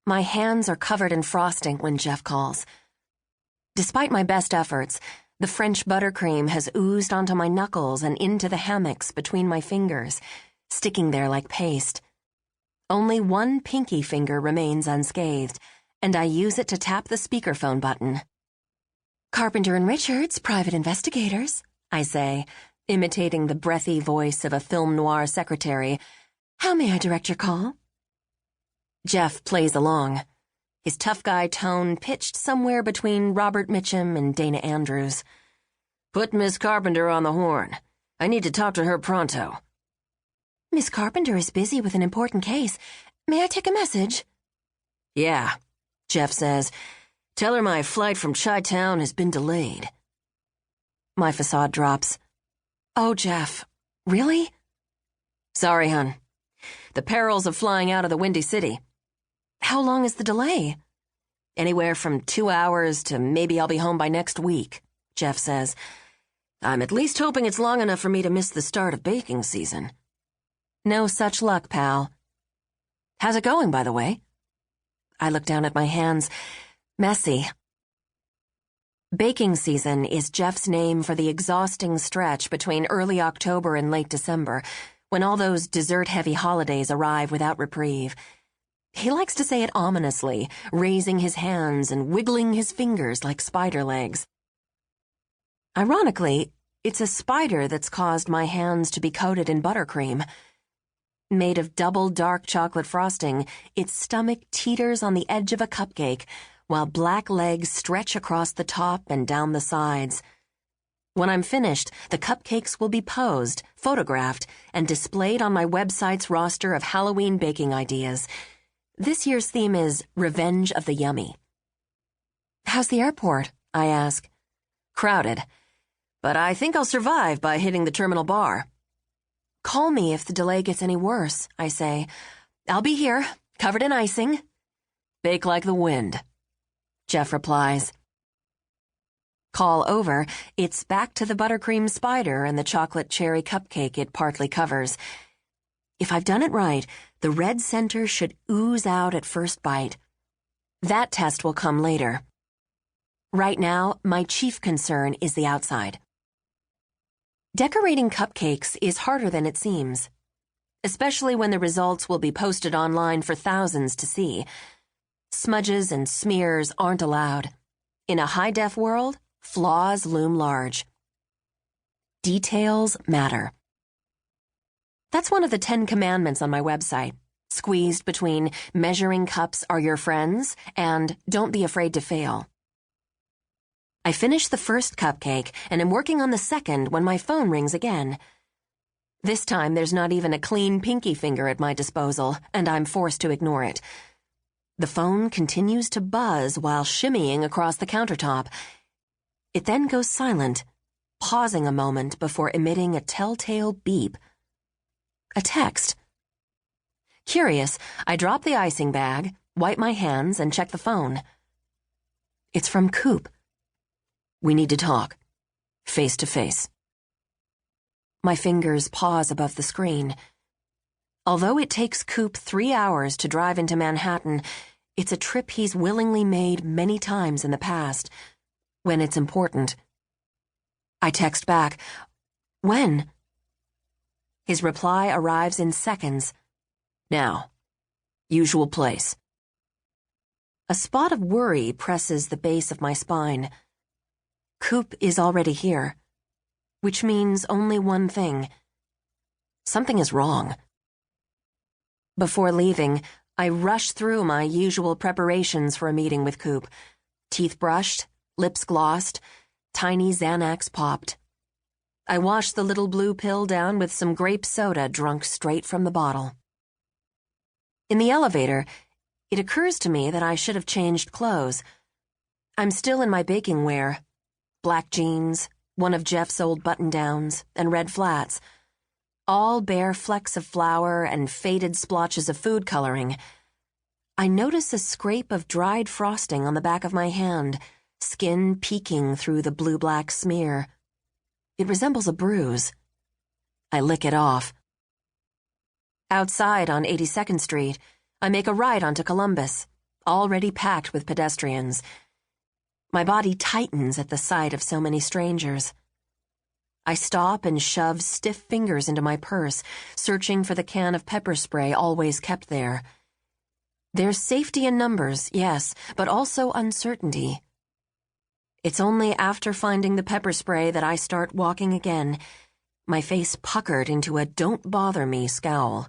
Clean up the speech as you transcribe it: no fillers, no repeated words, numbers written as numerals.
My hands are covered in frosting when Jeff calls. Despite my best efforts, the French buttercream has oozed onto my knuckles and into the hammocks between my fingers, sticking there like paste. Only one pinky finger remains unscathed, and I use it to tap the speakerphone button. "Carpenter and Richards, private investigators," I say, imitating the breathy voice of a film noir secretary. "How may I direct your call?" Jeff plays along, his tough guy tone pitched somewhere between Robert Mitchum and Dana Andrews. "Put Miss Carpenter on the horn. I need to talk to her pronto." "Miss Carpenter is busy with an important case. May I take a message?" "Yeah," Jeff says. "Tell her my flight from Chi-Town has been delayed." My facade drops. "Oh, Jeff, really?" "Sorry, hun. The perils of flying out of the Windy City." "How long is the delay?" "Anywhere from 2 hours to maybe I'll be home by next week," Jeff says. "I'm at least hoping it's long enough for me to miss the start of baking season." "No such luck, pal." "How's it going, by the way?" I look down at my hands. Messy. Baking season is Jeff's name for the exhausting stretch between early October and late December, when all those dessert-heavy holidays arrive without reprieve. He likes to say it ominously, raising his hands and wiggling his fingers like spider legs. Ironically, it's a spider that's caused my hands to be coated in buttercream. Made of double dark chocolate frosting, its stomach teeters on the edge of a cupcake, while black legs stretch across the top and down the sides. When I'm finished, the cupcakes will be posed, photographed, and displayed on my website's roster of Halloween baking ideas. This year's theme is Revenge of the Yummy. "How's the airport?" I ask. "Crowded. But I think I'll survive by hitting the terminal bar." "Call me if the delay gets any worse," I say. "I'll be here, covered in icing." "Bake like the wind," Jeff replies. Call over, it's back to the buttercream spider and the chocolate cherry cupcake it partly covers. If I've done it right, the red center should ooze out at first bite. That test will come later. Right now, my chief concern is the outside. Decorating cupcakes is harder than it seems, especially when the results will be posted online for thousands to see. Smudges and smears aren't allowed. In a high-def world, flaws loom large. Details matter. That's one of the 10 commandments on my website, squeezed between measuring cups are your friends and don't be afraid to fail. I finish the first cupcake and am working on the second when my phone rings again. This time there's not even a clean pinky finger at my disposal, and I'm forced to ignore it. The phone continues to buzz while shimmying across the countertop. It then goes silent, pausing a moment before emitting a telltale beep. A text. Curious, I drop the icing bag, wipe my hands, and check the phone. It's from Coop. "We need to talk. Face to face." My fingers pause above the screen. Although it takes Coop 3 hours to drive into Manhattan, it's a trip he's willingly made many times in the past, when it's important. I text back, "When?" His reply arrives in seconds. "Now. Usual place." A spot of worry presses the base of my spine. Coop is already here, which means only one thing. Something is wrong. Before leaving, I rush through my usual preparations for a meeting with Coop. Teeth brushed, lips glossed, tiny Xanax popped. I wash the little blue pill down with some grape soda drunk straight from the bottle. In the elevator, it occurs to me that I should have changed clothes. I'm still in my baking wear. Black jeans, one of Jeff's old button-downs, and red flats. All bare flecks of flour and faded splotches of food coloring. I notice a scrape of dried frosting on the back of my hand, skin peeking through the blue-black smear. It resembles a bruise. I lick it off. Outside on 82nd Street, I make a right onto Columbus, already packed with pedestrians. My body tightens at the sight of so many strangers. I stop and shove stiff fingers into my purse, searching for the can of pepper spray always kept there. There's safety in numbers, yes, but also uncertainty. It's only after finding the pepper spray that I start walking again, my face puckered into a don't bother me scowl.